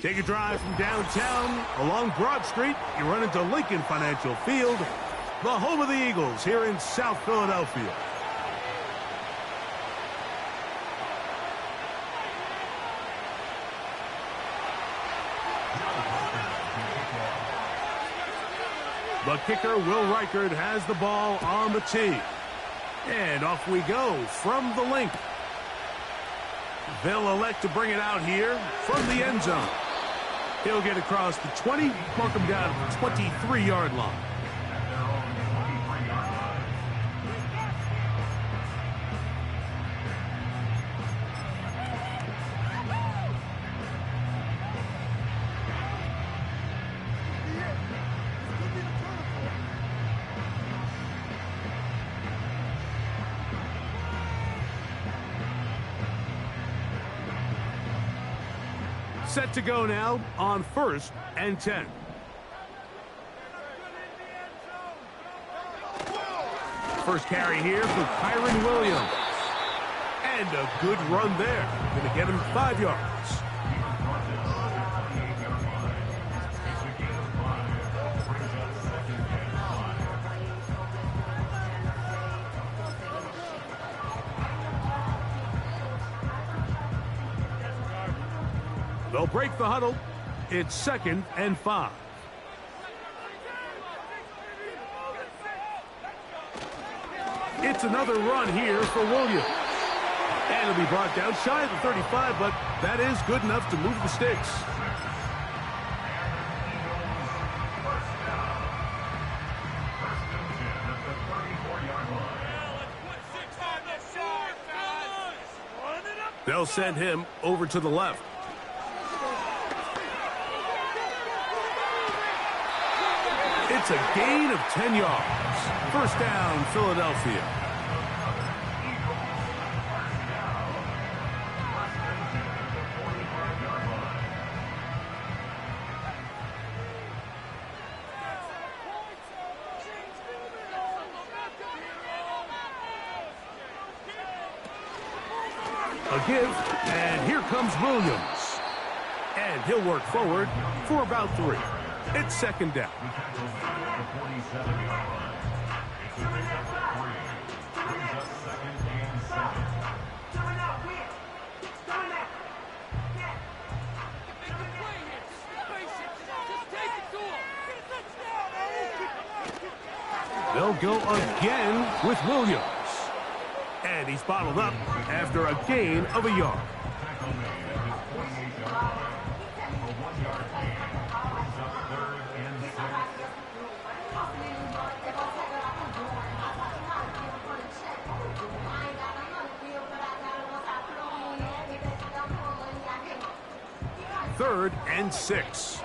Take a drive from downtown along Broad Street. You run into Lincoln Financial Field, the home of the Eagles here in South Philadelphia. The kicker, Will Reichard, has the ball on the tee. And off we go from the link. They'll elect to bring it out here from the end zone. He'll get across the 20, mark him down at the 23-yard line. Set to go now on 1st and 10. First carry here for Kyron Williams. And a good run there. Going to get him 5 yards. They'll break the huddle. It's 2nd and 5. It's another run here for Williams. And it'll be brought down shy of the 35, but that is good enough to move the sticks. They'll send him over to the left. It's a gain of 10 yards. First down, Philadelphia. A give, and here comes Williams. And he'll work forward for about 3. It's 2nd down. They'll go again with Williams. And he's bottled up after a gain of a yard. Third and 6.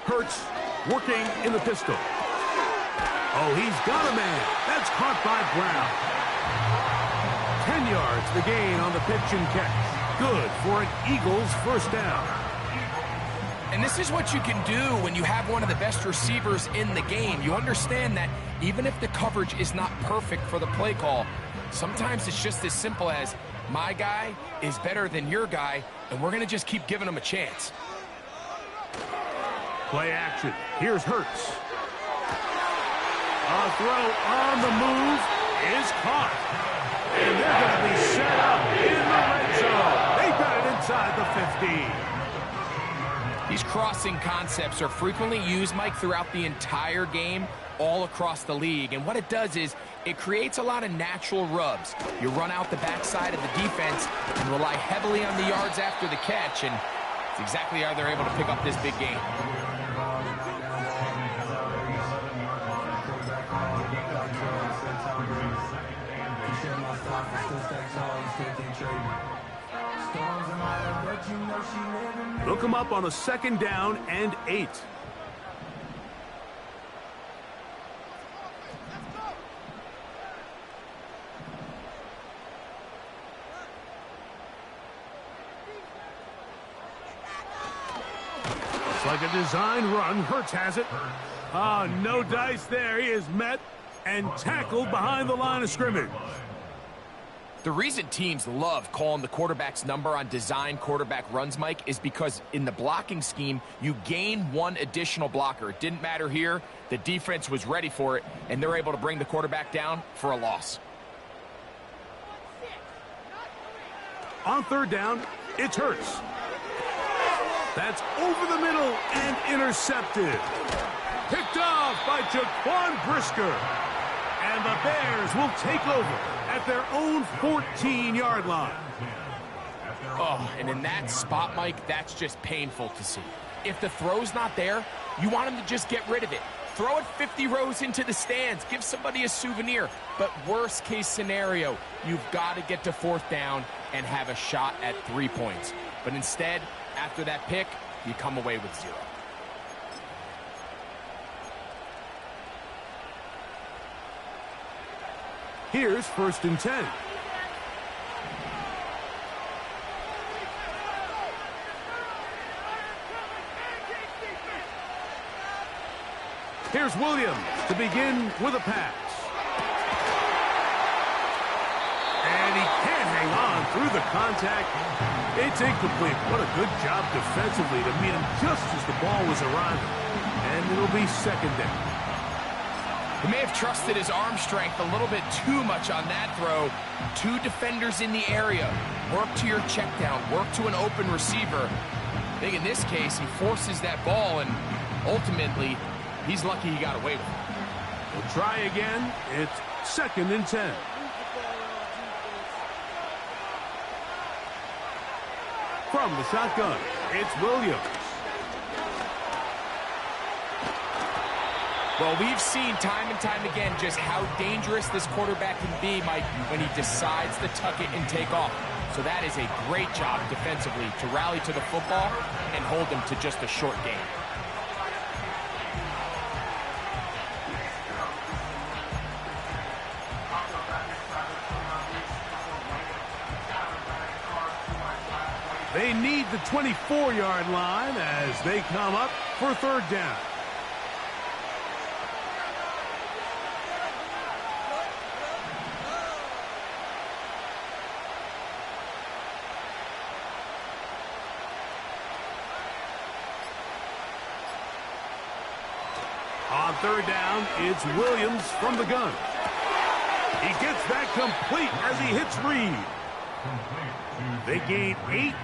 Hurts working in the pistol. Oh, he's got a man. That's caught by Brown. 10 yards the gain on the pitch and catch. Good for an Eagles first down. And this is what you can do when you have one of the best receivers in the game. You understand that even if the coverage is not perfect for the play call, sometimes it's just as simple as my guy is better than your guy, and we're going to just keep giving him a chance. Play action. Here's Hurts. A throw on the move is caught. And they're going to be set up in the red zone. They've got it inside the 15. These crossing concepts are frequently used, Mike, throughout the entire game, all across the league. And what it does is it creates a lot of natural rubs. You run out the backside of the defense and rely heavily on the yards after the catch, and it's exactly how they're able to pick up this big game. Look him up on a 2nd down and 8. It's like a design run. Hurts has it. Oh, no dice there. He is met and tackled behind the line of scrimmage. The reason teams love calling the quarterback's number on design quarterback runs, Mike, is because in the blocking scheme, you gain one additional blocker. It didn't matter here. The defense was ready for it, and they're able to bring the quarterback down for a loss. On third down, it's Hurts. That's over the middle and intercepted. Picked off by Jaquan Brisker. And the Bears will take over at their own 14-yard line. Oh, and in that spot, Mike, that's just painful to see. If the throw's not there, you want him to just get rid of it. Throw it 50 rows into the stands. Give somebody a souvenir. But worst case scenario, you've got to get to fourth down and have a shot at 3 points. But instead, after that pick, you come away with 0. Here's 1st and 10. Here's Williams to begin with a pass. And he can't hang on through the contact. It's incomplete. What a good job defensively to meet him just as the ball was arriving. And it'll be 2nd down. He may have trusted his arm strength a little bit too much on that throw. 2 defenders in the area. Work to your check down. Work to an open receiver. I think in this case, he forces that ball, and ultimately, he's lucky he got away with it. We'll try again. It's 2nd and 10. From the shotgun, it's Williams. Well, we've seen time and time again just how dangerous this quarterback can be, Mike, when he decides to tuck it and take off. So that is a great job defensively to rally to the football and hold them to just a short game. They need the 24-yard line as they come up for 3rd down. On 3rd down, it's Williams from the gun. He gets that complete as he hits Reed. They gain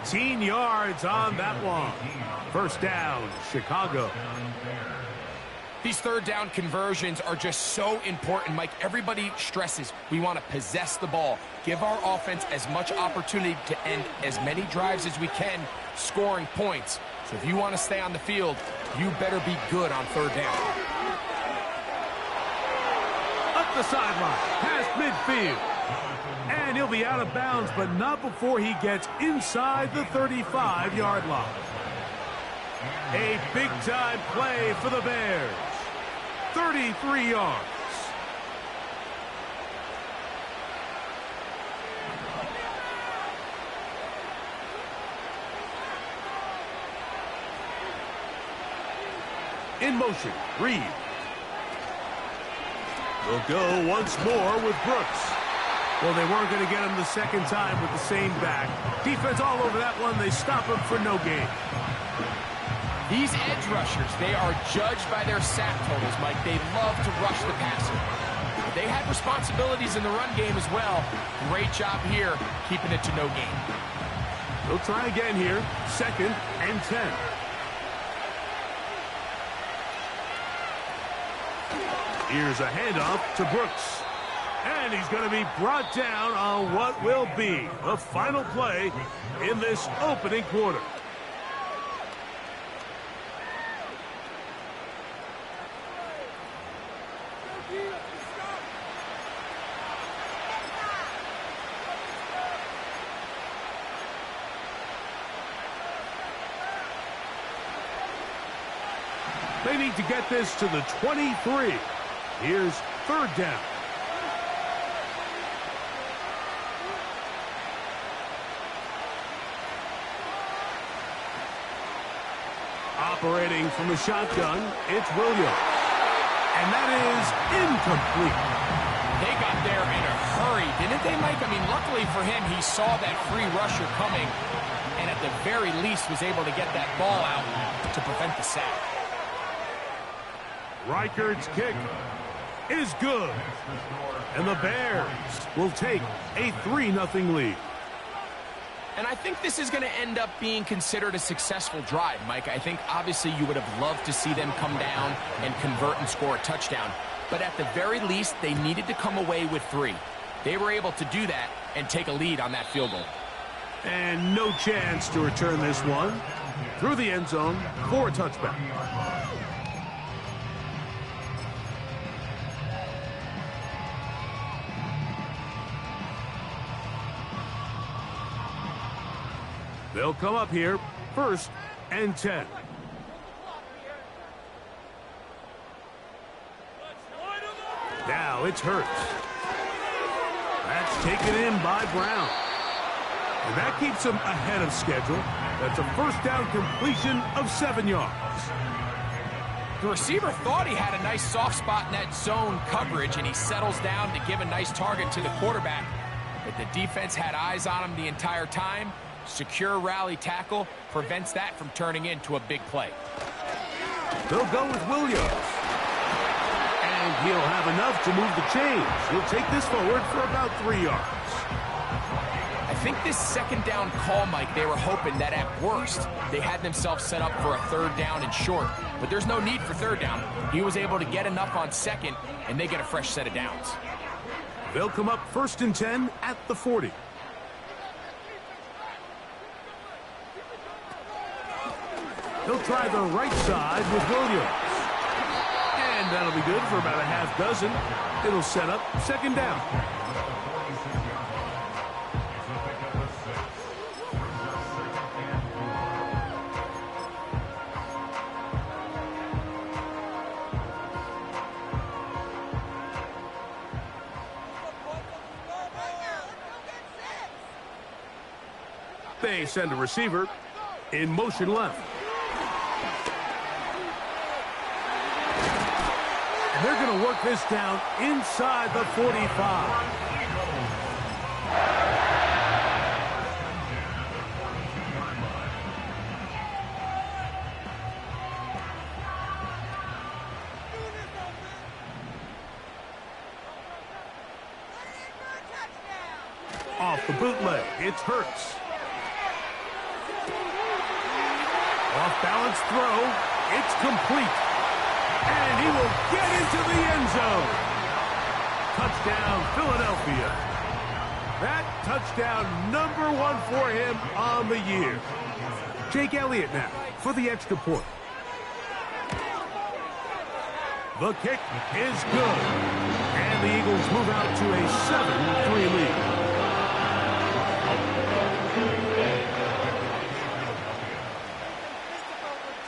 18 yards on that one. 1st down, Chicago. These 3rd down conversions are just so important, Mike. Everybody stresses we want to possess the ball. Give our offense as much opportunity to end as many drives as we can, scoring points. So if you want to stay on the field, you better be good on 3rd down. Up the sideline, past midfield. And he'll be out of bounds, but not before he gets inside the 35-yard line. A big-time play for the Bears. 33 yards. In motion, Reed. They'll go once more with Brooks. Well, they weren't going to get him the 2nd time with the same back. Defense all over that one. They stop him for no gain. These edge rushers, they are judged by their sack totals, Mike. They love to rush the passer. But they have responsibilities in the run game as well. Great job here, keeping it to no gain. They'll try again here. 2nd and 10. Here's a handoff to Brooks. And he's going to be brought down on what will be the final play in this opening quarter. They need to get this to the 23. Here's 3rd down. Operating from the shotgun, it's Williams. And that is incomplete. They got there in a hurry, didn't they, Mike? I mean, luckily for him, he saw that free rusher coming, and at the very least was able to get that ball out to prevent the sack. Reichard's kick is good. And the Bears will take a 3-0 lead. And I think this is going to end up being considered a successful drive, Mike. I think obviously you would have loved to see them come down and convert and score a touchdown. But at the very least, they needed to come away with 3. They were able to do that and take a lead on that field goal. And no chance to return this one through the end zone for a touchback. They'll come up here, 1st and 10. Now it's Hurts. That's taken in by Brown. And that keeps him ahead of schedule. That's a 1st down completion of 7 yards. The receiver thought he had a nice soft spot in that zone coverage, and he settles down to give a nice target to the quarterback. But the defense had eyes on him the entire time. Secure rally tackle prevents that from turning into a big play. They'll go with Williams. And he'll have enough to move the chains. He'll take this forward for about 3 yards. I think this 2nd down call, Mike, they were hoping that at worst they had themselves set up for a 3rd down and short. But there's no need for 3rd down. He was able to get enough on 2nd, and they get a fresh set of downs. They'll come up 1st and 10 at the 40. He'll try the right side with Williams. And that'll be good for about a half dozen. It'll set up 2nd down. They send a receiver in motion left. They're going to work this down inside the 45. Off the bootleg, it's Hurts. Off balance throw, it's complete. And he will get into the end zone. Touchdown, Philadelphia. That touchdown #1 for him on the year. Jake Elliott now for the extra point. The kick is good. And the Eagles move out to a 7-3 lead.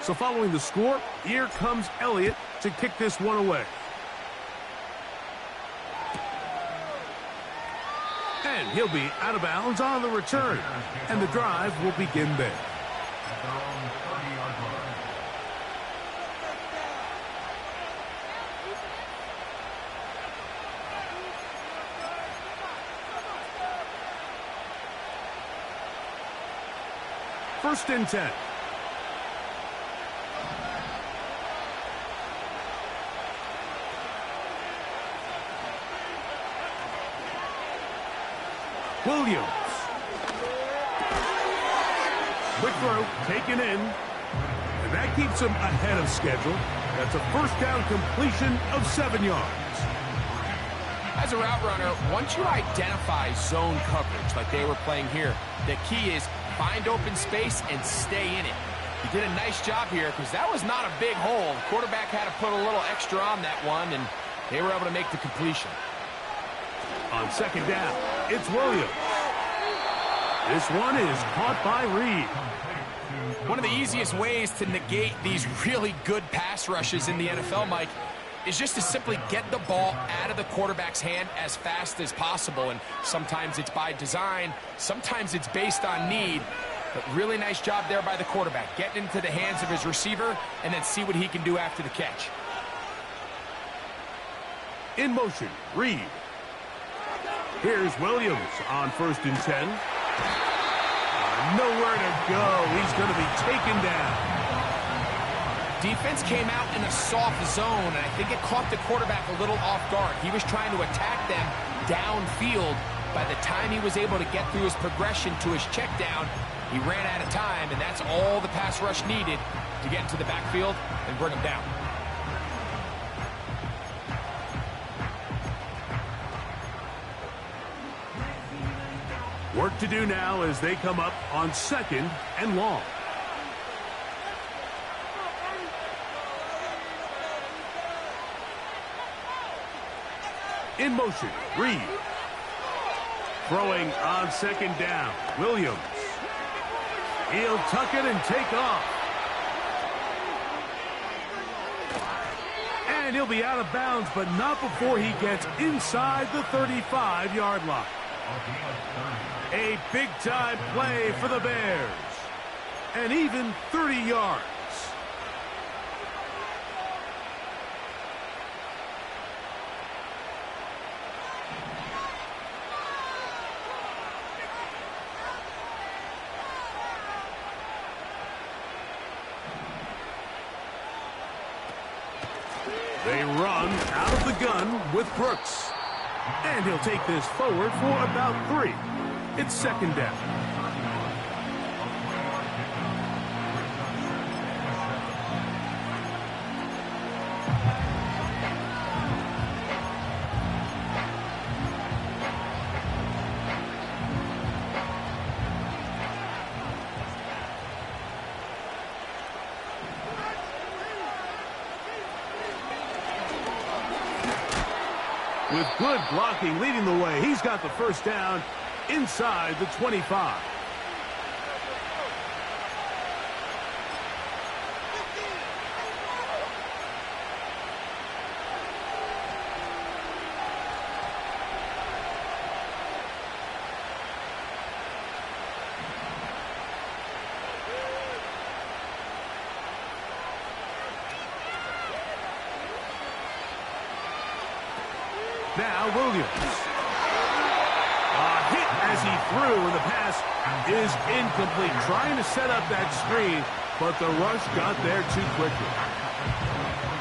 So following the score, here comes Elliott to kick this one away. And he'll be out of bounds on the return. And the drive will begin there. First and 10. Williams. Quick throw, taken in. And that keeps him ahead of schedule. That's a 1st down completion of 7 yards. As a route runner, once you identify zone coverage like they were playing here, the key is find open space and stay in it. He did a nice job here because that was not a big hole. The quarterback had to put a little extra on that one, and they were able to make the completion. On 2nd down, it's Williams. This one is caught by Reed. One of the easiest ways to negate these really good pass rushes in the NFL, Mike, is just to simply get the ball out of the quarterback's hand as fast as possible. And sometimes it's by design, sometimes it's based on need. But really nice job there by the quarterback, getting into the hands of his receiver and then see what he can do after the catch. In motion, Reed. Here's Williams on 1st and 10. Nowhere to go. He's going to be taken down. Defense came out in a soft zone, and I think it caught the quarterback a little off guard. He was trying to attack them downfield. By the time he was able to get through his progression to his check down, he ran out of time, and that's all the pass rush needed to get into the backfield and bring him down. Work to do now as they come up on 2nd and long. In motion, Reed. Throwing on 2nd down, Williams. He'll tuck it and take off. And he'll be out of bounds, but not before he gets inside the 35-yard line. A big-time play for the Bears. And even 30 yards. They run out of the gun with Brooks. And he'll take this forward for about 3. It's 2nd down. With good blocking leading the way, he's got the 1st down inside the 25. Now Williams. A hit as he threw, and the pass is incomplete. Trying to set up that screen, but the rush got there too quickly.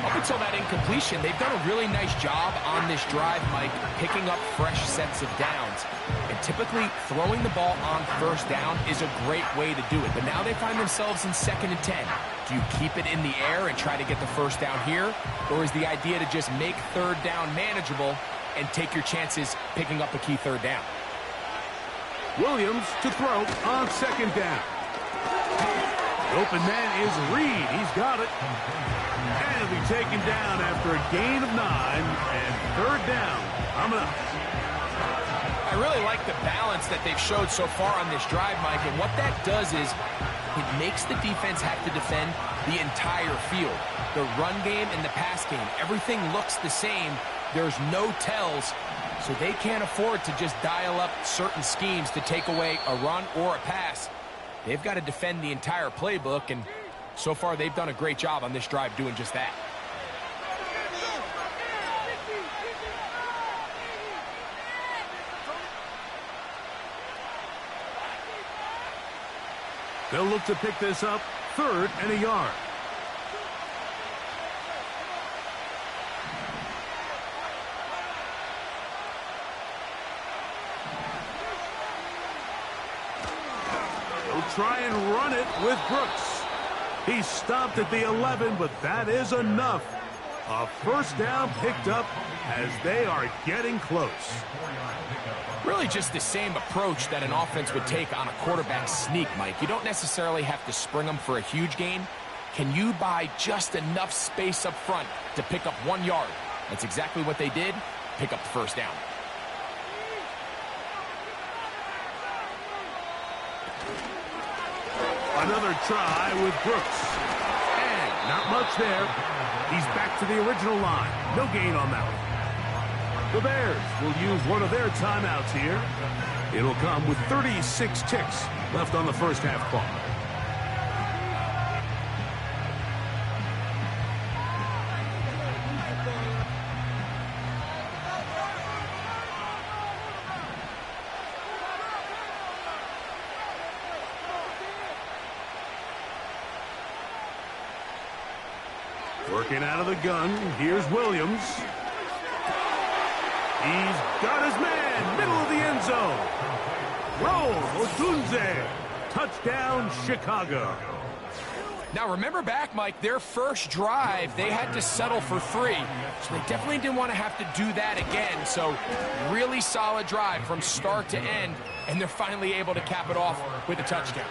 Up until that incompletion, they've done a really nice job on this drive, Mike, picking up fresh sets of downs. And typically, throwing the ball on 1st down is a great way to do it. But now they find themselves in 2nd and 10. Do you keep it in the air and try to get the 1st down here? Or is the idea to just make 3rd down manageable and take your chances picking up a key 3rd down? Williams to throw on 2nd down. The open man is Reed. He's got it. And he'll be taken down after a gain of 9 and 3rd down. I really like the balance that they've showed so far on this drive, Mike, and what that does is it makes the defense have to defend the entire field. The run game and the pass game, everything looks the same. There's no tells, so they can't afford to just dial up certain schemes to take away a run or a pass. They've got to defend the entire playbook, and so far they've done a great job on this drive doing just that. They'll look to pick this up 3rd and a yard. Try and run it with Brooks. He stopped at the 11, but that is enough. A 1st down picked up as they are getting close. Really just the same approach that an offense would take on a quarterback sneak, Mike. You don't necessarily have to spring them for a huge gain. Can you buy just enough space up front to pick up 1 yard? That's exactly what they did. Pick up the 1st down. Another try with Brooks. And not much there. He's back to the original line. No gain on that one. The Bears will use one of their timeouts here. It'll come with 36 ticks left on the 1st half clock. Working out of the gun, here's Williams. He's got his man, middle of the end zone. Roll, Otunze. Touchdown, Chicago. Now, remember back, Mike, their first drive, they had to settle for 3. So they definitely didn't want to have to do that again. So really solid drive from start to end, and they're finally able to cap it off with a touchdown.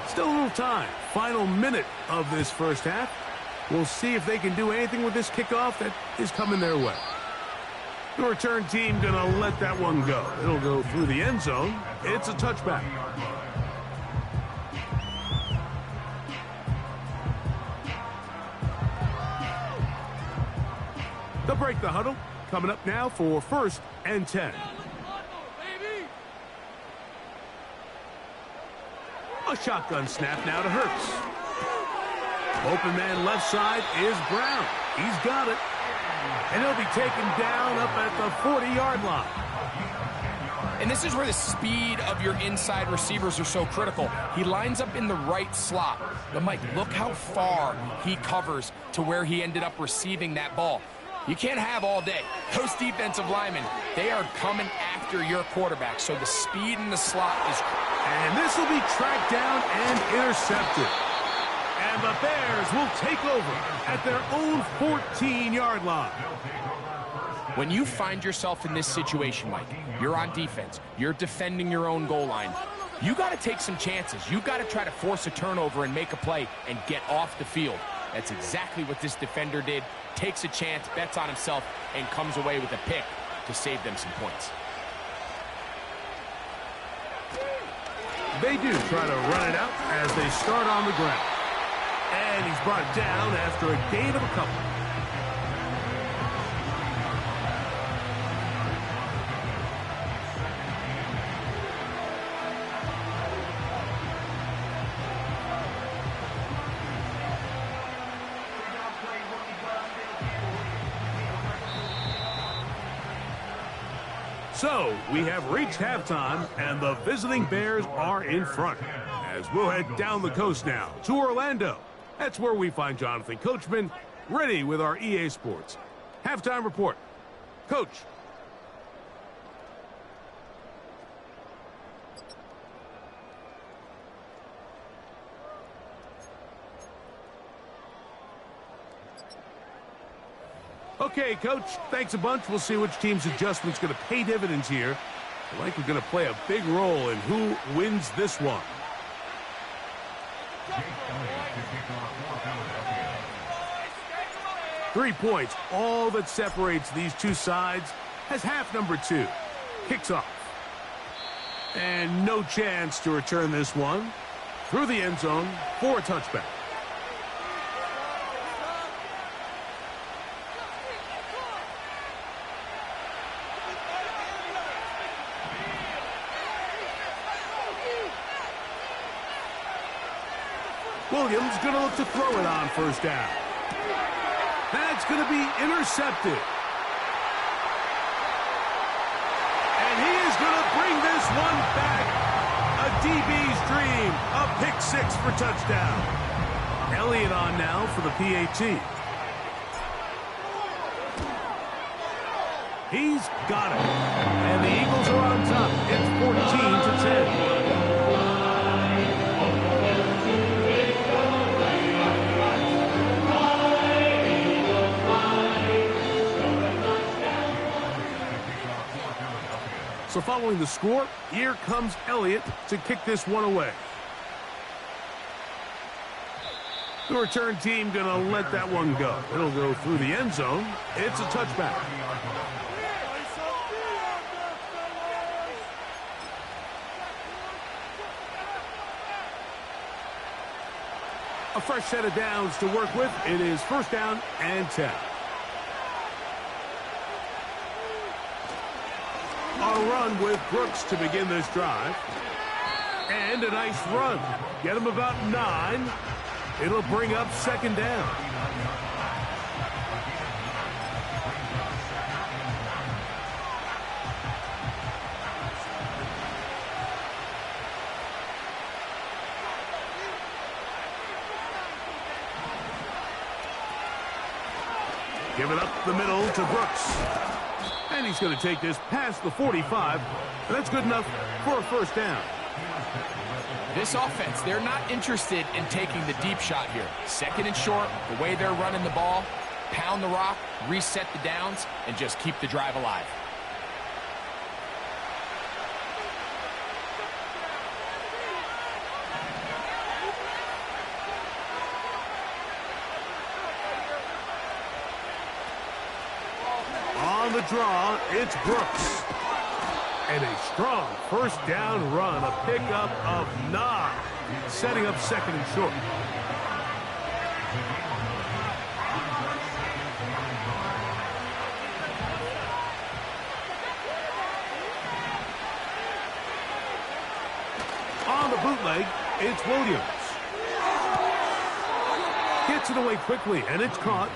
Still a little time. Final minute of this first half. We'll see if they can do anything with this kickoff that is coming their way. The return team gonna let that one go. It'll go through the end zone. It's a touchback. They'll break the huddle. Coming up now for 1st and 10. A shotgun snap now to Hurts. Open man left side is Brown. He's got it. And he'll be taken down up at the 40-yard line. And this is where the speed of your inside receivers are so critical. He lines up in the right slot. But, Mike, look how far he covers to where he ended up receiving that ball. You can't have all day. Those defensive linemen, they are coming after your quarterback. So the speed in the slot is... And this will be tracked down and intercepted. And the Bears will take over at their own 14-yard line. When you find yourself in this situation, Mike, you're on defense, you're defending your own goal line, you got to take some chances. You got to try to force a turnover and make a play and get off the field. That's exactly what this defender did. Takes a chance, bets on himself, and comes away with a pick to save them some points. They do try to run it out as they start on the ground. And he's brought down after a gain of a couple. So, we have reached halftime, and the visiting Bears are in front. As we'll head down the coast now to Orlando. That's where we find Jonathan Coachman, ready with our EA Sports halftime report. Coach. Okay, Coach, thanks a bunch. We'll see which team's adjustment's going to pay dividends here. I like we're going to play a big role in who wins this one. Three points, all that separates these two sides, as half number 2 kicks off. And no chance to return this one through the end zone for a touchback. Williams going to look to throw it on first down. That's going to be intercepted. And he is going to bring this one back. A DB's dream. A pick 6 for touchdown. Elliott on now for the PHI. He's got it. And the Eagles are on top. It's 14-10. So following the score, here comes Elliott to kick this one away. The return team going to let that one go. It'll go through the end zone. It's a touchback. A fresh set of downs to work with. It is 1st down and 10. A run with Brooks to begin this drive. And a nice run. Get him about 9. It'll bring up 2nd down. Give it up the middle to Brooks. And he's going to take this past the 45. And that's good enough for a first down. This offense, they're not interested in taking the deep shot here. Second and short, the way they're running the ball, pound the rock, reset the downs, and just keep the drive alive. On the draw, it's Brooks. And a strong first down run, a pickup of 9, setting up second and short. On the bootleg, it's Williams. Gets it away quickly, and it's caught.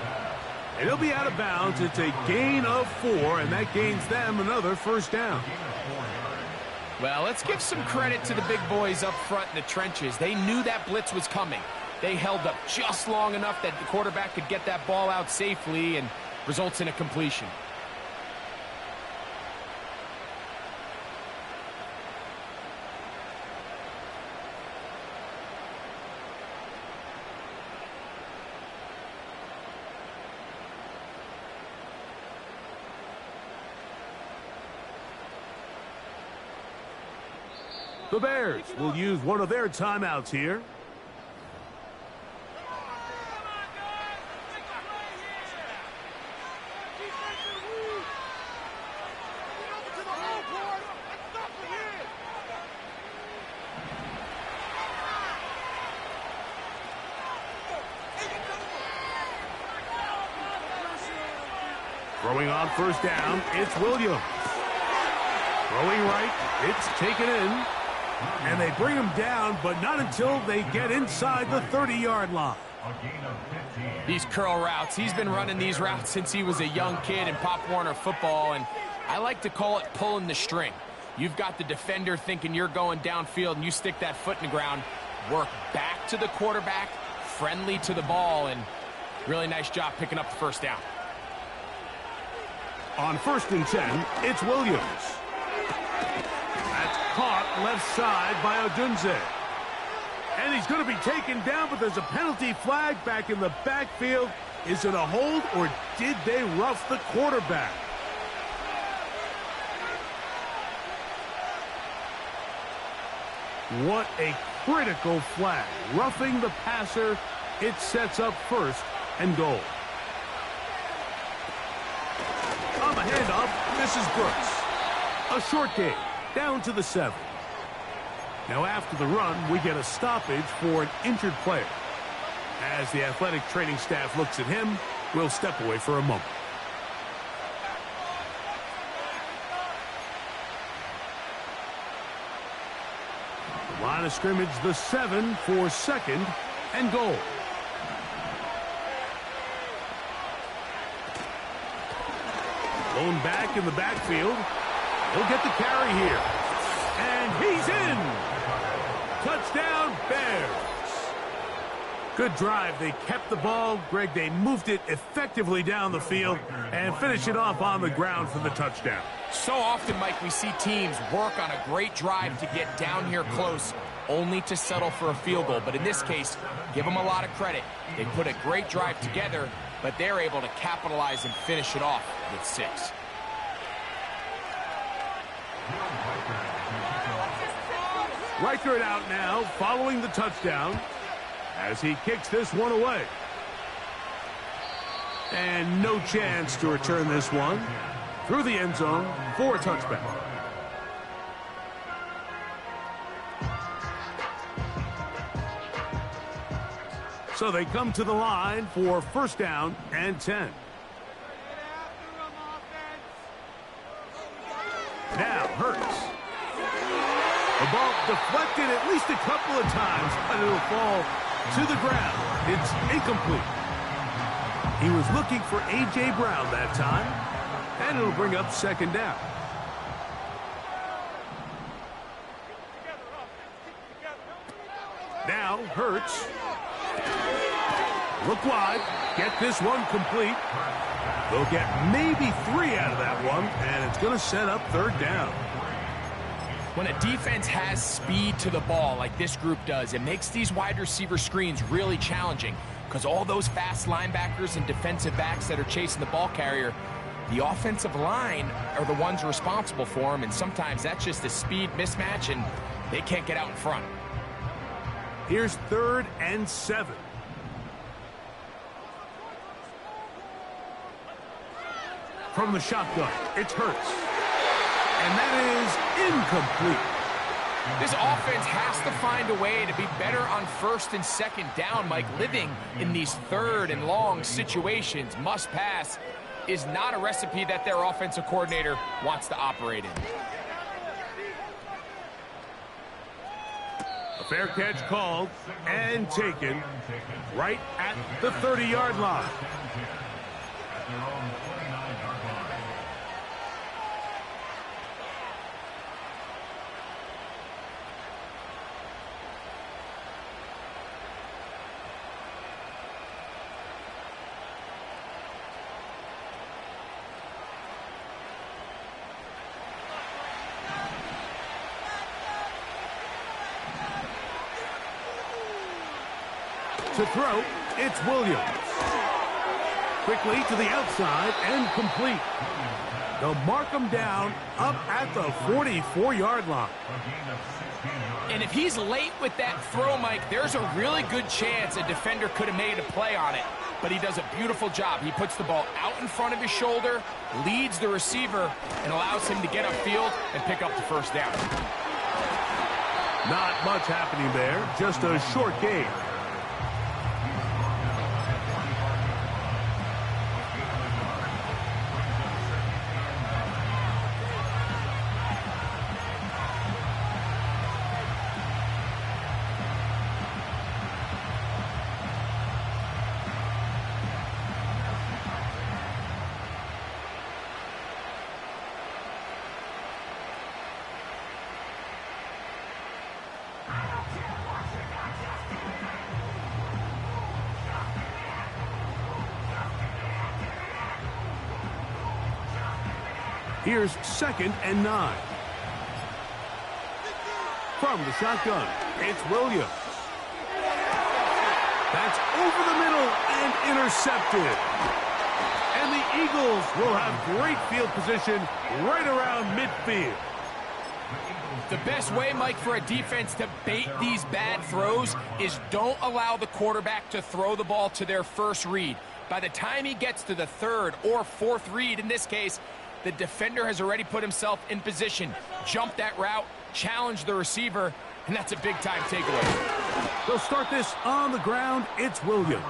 And he'll be out of bounds. It's a gain of 4, and that gains them another first down. Well, let's give some credit to the big boys up front in the trenches. They knew that blitz was coming. They held up just long enough that the quarterback could get that ball out safely and results in a completion. The Bears will use one of their timeouts here. Throwing on first down, it's Williams. Throwing right, it's taken in. And they bring him down, but not until they get inside the 30-yard line. These curl routes, he's been running these routes since he was a young kid in Pop Warner football, and I like to call it pulling the string. You've got the defender thinking you're going downfield, and you stick that foot in the ground, work back to the quarterback, friendly to the ball, and really nice job picking up the first down. On 1st and 10, it's Williams. Caught left side by Odunze. And he's going to be taken down, but there's a penalty flag back in the backfield. Is it a hold, or did they rough the quarterback? What a critical flag. Roughing the passer, it sets up 1st and goal. On the handoff, this is Brooks. A short game. Down to the 7. Now after the run, we get a stoppage for an injured player. As the athletic training staff looks at him, we'll step away for a moment. Line of scrimmage, the 7 for 2nd and goal. Blown back in the backfield. He'll get the carry here. And he's in. Touchdown, Bears. Good drive. They kept the ball. Greg, they moved it effectively down the field and finished it off on the ground for the touchdown. So often, Mike, we see teams work on a great drive to get down here close, only to settle for a field goal. But in this case, give them a lot of credit. They put a great drive together, but they're able to capitalize and finish it off with 6. Riker it out now, following the touchdown, as he kicks this one away. And no chance to return this one through the end zone for a touchback. So they come to the line for 1st down and 10. Now Hurts. The ball deflected at least a couple of times, but it'll fall to the ground. It's incomplete. He was looking for A.J. Brown that time, and it'll bring up 2nd down. Now Hurts. Look wide. Get this one complete. They'll get maybe 3 out of that one, and it's going to set up third down. When a defense has speed to the ball like this group does, it makes these wide receiver screens really challenging because all those fast linebackers and defensive backs that are chasing the ball carrier, the offensive line are the ones responsible for them, and sometimes that's just a speed mismatch, and they can't get out in front. Here's 3rd and 7. From the shotgun, it's Hurts. And that is incomplete. This offense has to find a way to be better on 1st and 2nd down, Mike. Living in these 3rd and long situations, must pass, is not a recipe that their offensive coordinator wants to operate in. A fair catch called and taken right at the 30-yard line. To throw, it's Williams. Quickly to the outside and complete. They'll mark him down up at the 44-yard line. And if he's late with that throw, Mike, there's a really good chance a defender could have made a play on it. But he does a beautiful job. He puts the ball out in front of his shoulder, leads the receiver, and allows him to get upfield and pick up the first down. Not much happening there, just a short gain. Here's 2nd and 9. From the shotgun, it's Williams. That's over the middle and intercepted. And the Eagles will have great field position right around midfield. The best way, Mike, for a defense to bait these bad throws is don't allow the quarterback to throw the ball to their first read. By the time he gets to the 3rd or 4th read, in this case, the defender has already put himself in position, jump that route, challenge the receiver, and that's a big-time takeaway. They'll start this on the ground. It's Williams.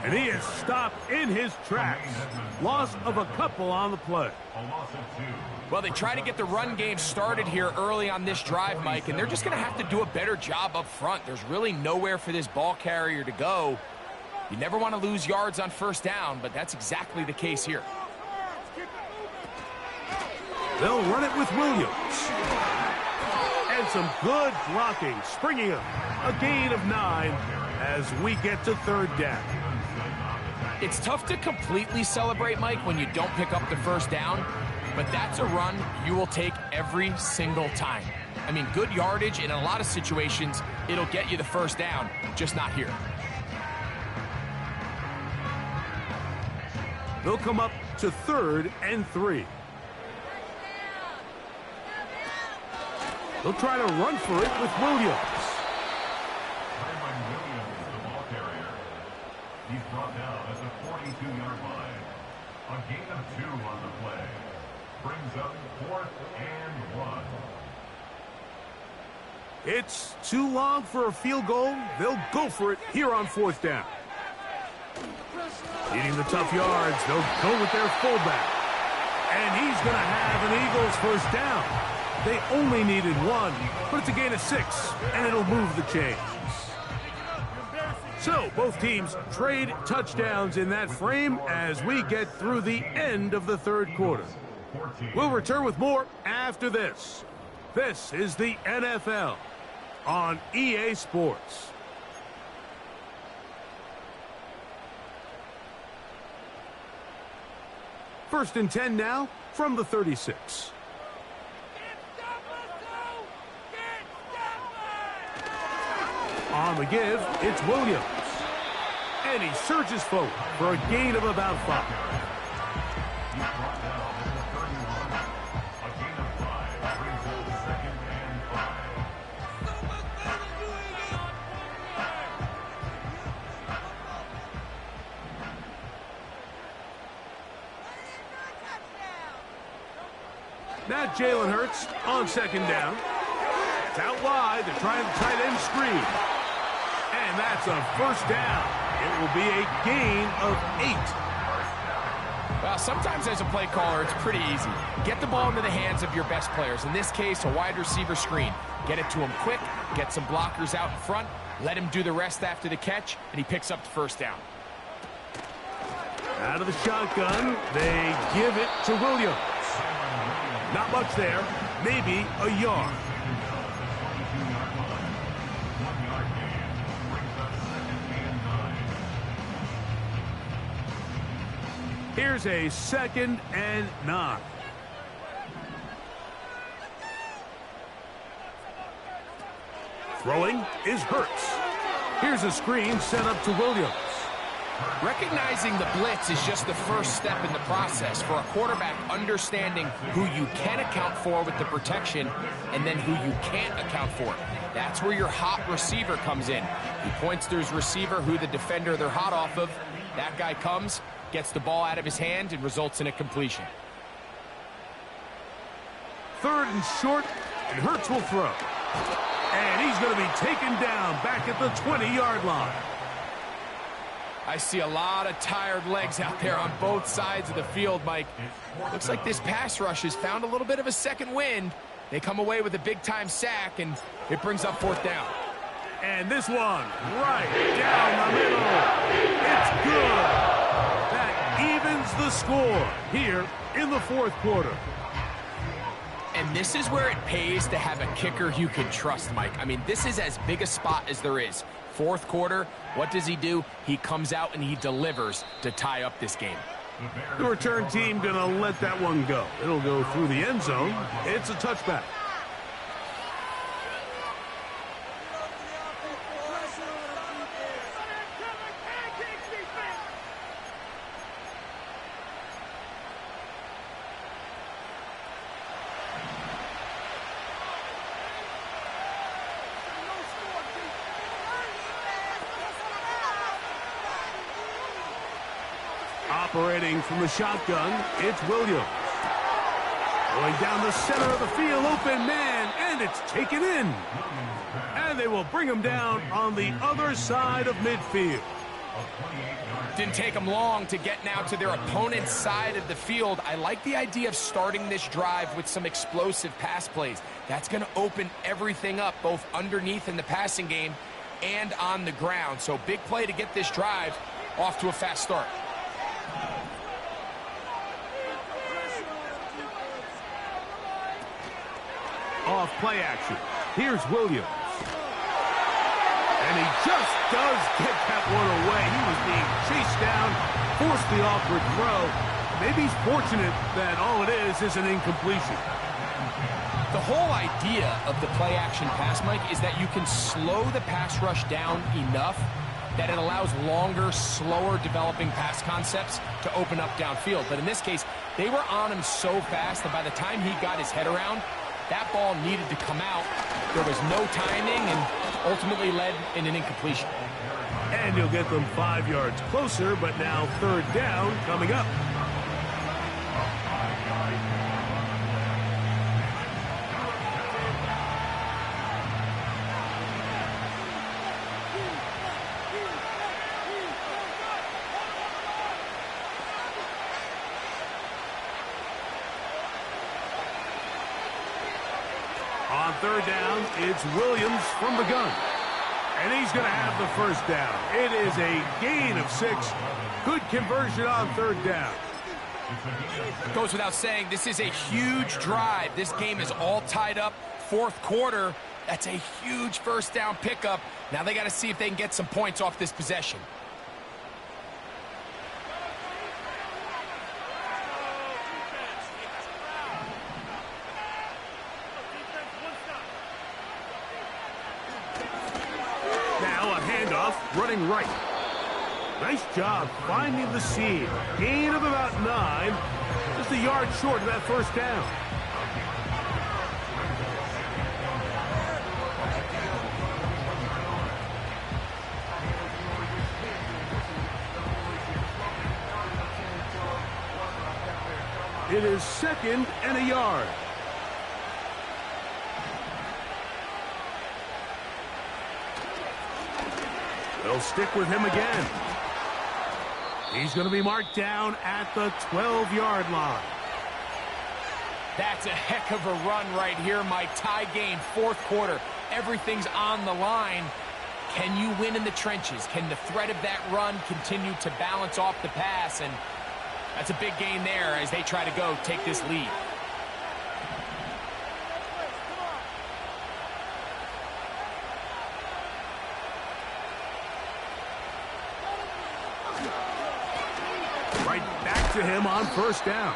And he is stopped in his tracks. Loss of a couple on the play. Well, they try to get the run game started here early on this drive, Mike, and they're just going to have to do a better job up front. There's really nowhere for this ball carrier to go. You never want to lose yards on 1st down, but that's exactly the case here. They'll run it with Williams. And some good blocking, springing him. A gain of 9 as we get to 3rd down. It's tough to completely celebrate, Mike, when you don't pick up the 1st down, but that's a run you will take every single time. I mean, good yardage, and in a lot of situations, it'll get you the 1st down, just not here. They'll come up to 3rd and 3. They'll try to run for it with Williams. The ball carrier. He's brought down at the 42-yard line. A gain of 2 on the play. Brings up 4th and 1. It's too long for a field goal. They'll go for it here on 4th down. Needing the tough yards, they'll go with their fullback. And he's going to have an Eagles 1st down. They only needed 1, but it's a gain of 6, and it'll move the chains. So both teams trade touchdowns in that frame as we get through the end of the 3rd quarter. We'll return with more after this. This is the NFL on EA Sports. First and 10 now from the 36. On the give, it's Williams. And he surges forward for a gain of about 5. Now Jalen Hurts on second down. It's out wide. They're trying the tight end screen. And that's a first down. It will be a gain of 8. Well, sometimes as a play caller, it's pretty easy. Get the ball into the hands of your best players. In this case, a wide receiver screen. Get it to him quick, get some blockers out in front, let him do the rest after the catch, and he picks up the first down. Out of the shotgun, they give it to Williams. Not much there, maybe a yard. Here's a 2nd and 9. Throwing is Hurts. Here's a screen set up to Williams. Recognizing the blitz is just the first step in the process for a quarterback, understanding who you can account for with the protection and then who you can't account for. That's where your hot receiver comes in. He points to his receiver, who the defender they're hot off of. That guy comes, gets the ball out of his hand, and results in a completion. 3rd and short, and Hurts will throw. And he's going to be taken down back at the 20-yard line. I see a lot of tired legs out there on both sides of the field, Mike. Looks like this pass rush has found a little bit of a second wind. They come away with a big-time sack, and it brings up 4th down. And this one, right down the middle. It's good. That evens the score here in the 4th quarter. And this is where it pays to have a kicker you can trust, Mike. I mean, this is as big a spot as there is. 4th quarter, what does he do? He comes out and he delivers to tie up this game. The return team going to let that one go. It'll go through the end zone. It's a touchback. Operating from the shotgun, it's Williams. Going down the center of the field, open man, and it's taken in. And they will bring him down on the other side of midfield. Didn't take them long to get now to their opponent's side of the field. I like the idea of starting this drive with some explosive pass plays. That's going to open everything up, both underneath in the passing game and on the ground. So big play to get this drive off to a fast start. Off play action. Here's Williams. And he just does get that one away. He was being chased down, forced the awkward throw. Maybe he's fortunate that all it is an incompletion. The whole idea of the play action pass, Mike, is that you can slow the pass rush down enough that it allows longer, slower developing pass concepts to open up downfield. But in this case, they were on him so fast that by the time he got his head around, that ball needed to come out. There was no timing and ultimately led in an incompletion. And you'll get them 5 yards closer, but now 3rd down coming up. On 3rd down, it's Williams from the gun. And he's going to have the first down. It is a gain of 6. Good conversion on 3rd down. Goes without saying, this is a huge drive. This game is all tied up. 4th quarter, that's a huge first down pickup. Now they got to see if they can get some points off this possession. enough, running right. Nice job finding the seam. Gain of about 9. Just a yard short of that first down. It is 2nd and a yard. They'll stick with him again. He's going to be marked down at the 12-yard line. That's a heck of a run right here, Mike. Tie game, 4th quarter. Everything's on the line. Can you win in the trenches? Can the threat of that run continue to balance off the pass? And that's a big gain there as they try to go take this lead. Right back to him on first down.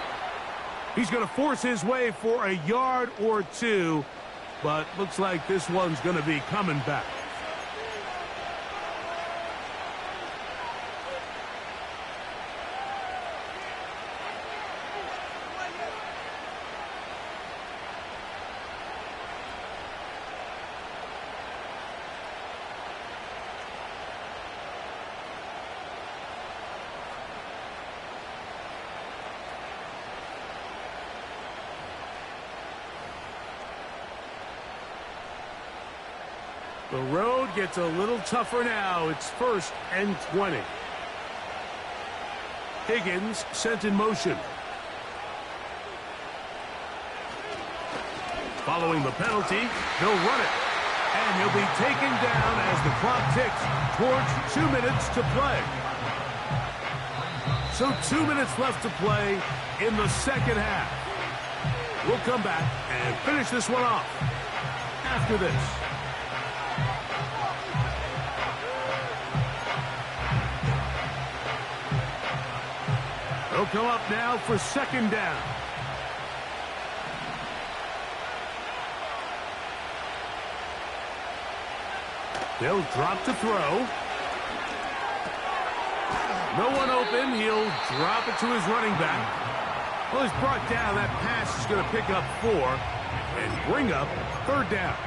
He's going to force his way for a yard or 2, but looks like this one's going to be coming back. The road gets a little tougher now. It's 1st and 20. Higgins sent in motion. Following the penalty, he'll run it. And he'll be taken down as the clock ticks towards 2 minutes to play. So 2 minutes left to play in the second half. We'll come back and finish this one off after this. They'll come up now for 2nd down. They'll drop to throw. No one open. He'll drop it to his running back. Well, he's brought down. That pass is going to pick up 4 and bring up 3rd down.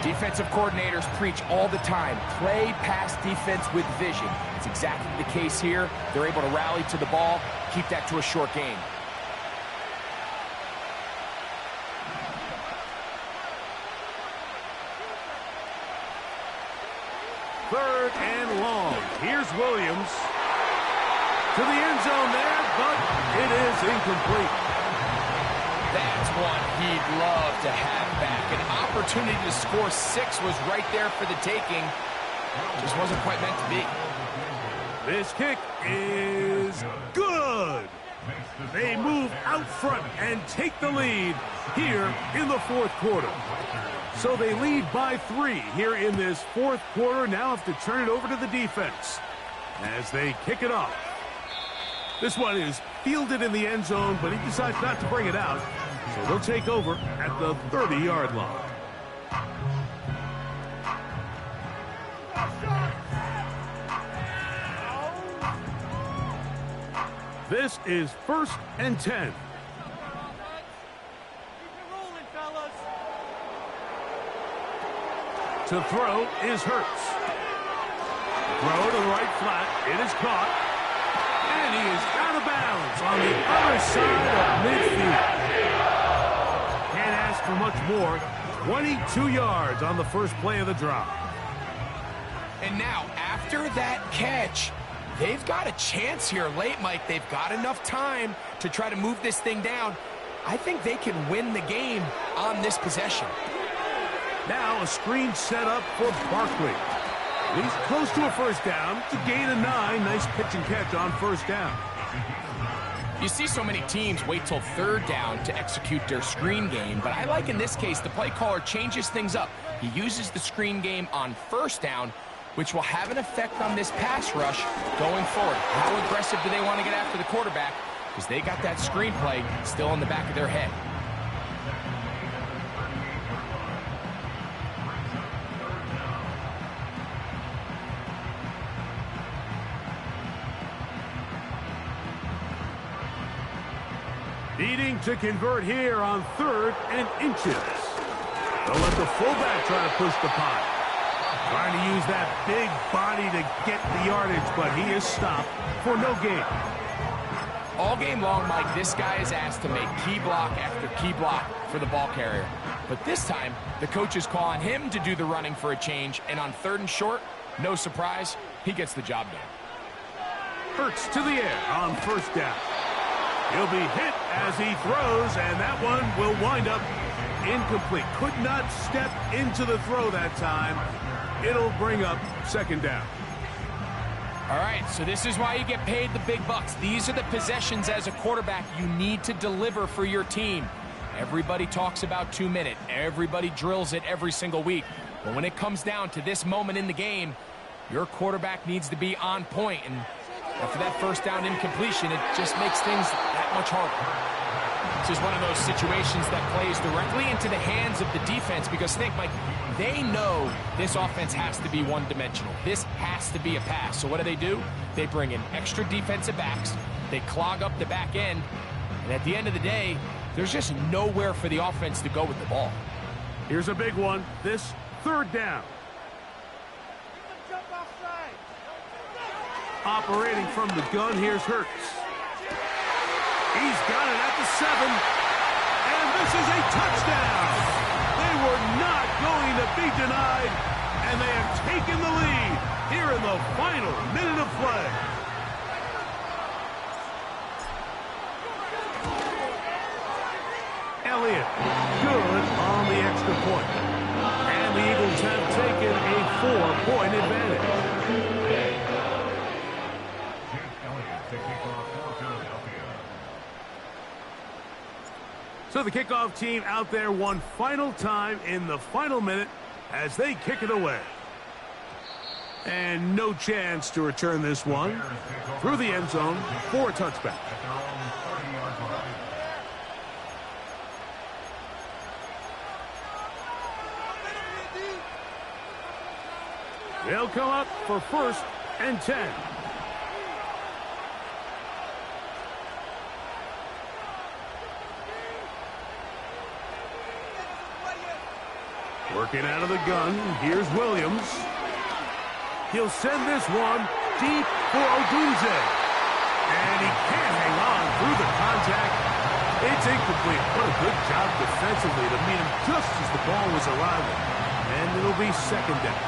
Defensive coordinators preach all the time, play pass defense with vision. It's exactly the case here. They're able to rally to the ball, keep that to a short game. Third and long. Here's Williams. To the end zone there, but it is incomplete. That's one he'd love to have back. An opportunity to score 6 was right there for the taking. Just wasn't quite meant to be. This kick is good. They move out front and take the lead here in the 4th quarter. So they lead by 3 here in this 4th quarter. Now have to turn it over to the defense as they kick it off. This one is fielded in the end zone, but he decides not to bring it out. So they'll take over at the 30-yard line. This is 1st and 10. To throw is Hurts. Throw to the right flat. It is caught. And he is out of bounds on the other side of midfield. Can't ask for much more. 22 yards on the first play of the drive. And now, after that catch, they've got a chance here late, Mike. They've got enough time to try to move this thing down. I think they can win the game on this possession. Now a screen set up for Barkley. He's close to a first down to gain a 9. Nice pitch and catch on first down. You see so many teams wait till 3rd down to execute their screen game, but I like in this case the play caller changes things up. He uses the screen game on 1st down, which will have an effect on this pass rush going forward. How aggressive do they want to get after the quarterback? Because they got that screen play still in the back of their head. Needing to convert here on 3rd and inches. They'll let the fullback try to push the pot. Trying to use that big body to get the yardage, but he is stopped for no gain. All game long, Mike, this guy is asked to make key block after key block for the ball carrier. But this time, the coach is calling him to do the running for a change, and on 3rd and short, no surprise, he gets the job done. Hurts to the air on 1st down. He'll be hit as he throws, and that one will wind up incomplete. Could not step into the throw that time. It'll bring up 2nd down. All right, so this is why you get paid the big bucks. These are the possessions as a quarterback you need to deliver for your team. Everybody talks about 2-minute. Everybody drills it every single week. But when it comes down to this moment in the game, your quarterback needs to be on point. And after that 1st down incompletion, it just makes things that much harder. This is one of those situations that plays directly into the hands of the defense because think, Mike, they know this offense has to be one-dimensional. This has to be a pass. So what do? They bring in extra defensive backs. They clog up the back end. And at the end of the day, there's just nowhere for the offense to go with the ball. Here's a big one. This 3rd down. Operating from the gun, here's Hurts. He's got it at the 7. And this is a touchdown. They were not going to be denied, and they have taken the lead here in the final minute of play. Elliott, good on the extra point. And the Eagles have taken a 4-point advantage. So the kickoff team out there one final time in the final minute as they kick it away. And no chance to return this one through the end zone for a touchback. They'll come up for 1st and 10. Working out of the gun, here's Williams. He'll send this one deep for Odunze. And he can't hang on through the contact. It's incomplete. What a good job defensively to meet him just as the ball was arriving. And it'll be 2nd down.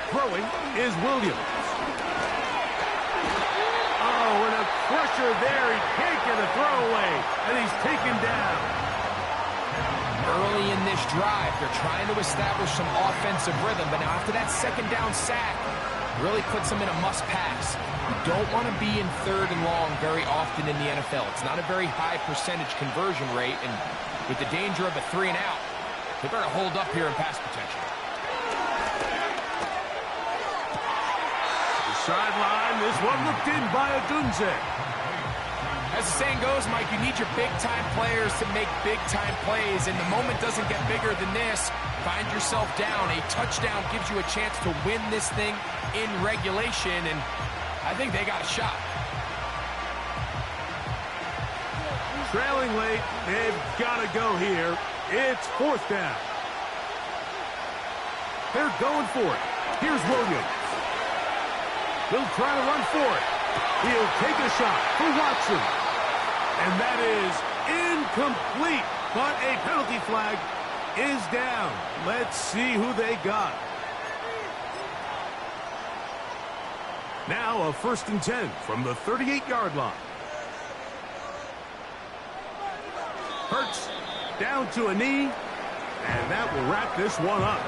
Throwing is Williams. Oh, and a pressure there. He can't get a throwaway, and he's taken down. Early in this drive, they're trying to establish some offensive rhythm, but now after that 2nd down sack, really puts them in a must-pass. You don't want to be in 3rd and long very often in the NFL. It's not a very high percentage conversion rate, and with the danger of a 3-and-out, they better hold up here in pass protection. Sideline, this one looked in by Odunze. As the saying goes, Mike, you need your big-time players to make big-time plays, and the moment doesn't get bigger than this. Find yourself down. A touchdown gives you a chance to win this thing in regulation, and I think they got a shot. Trailing late, they've got to go here. It's 4th down. They're going for it. Here's Williams. He'll try to run for it. He'll take a shot for Watson. And that is incomplete. But a penalty flag is down. Let's see who they got. Now a 1st and 10 from the 38-yard line. Hurts down to a knee. And that will wrap this one up.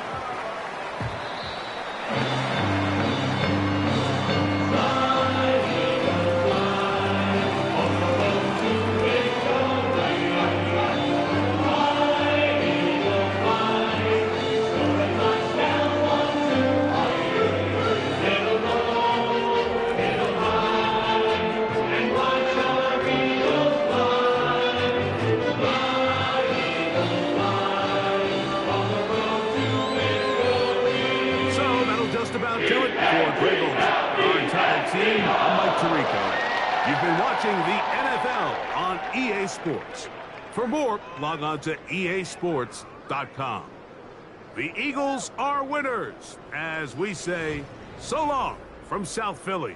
You've been watching the NFL on EA Sports. For more, log on to easports.com. The Eagles are winners, as we say, so long from South Philly.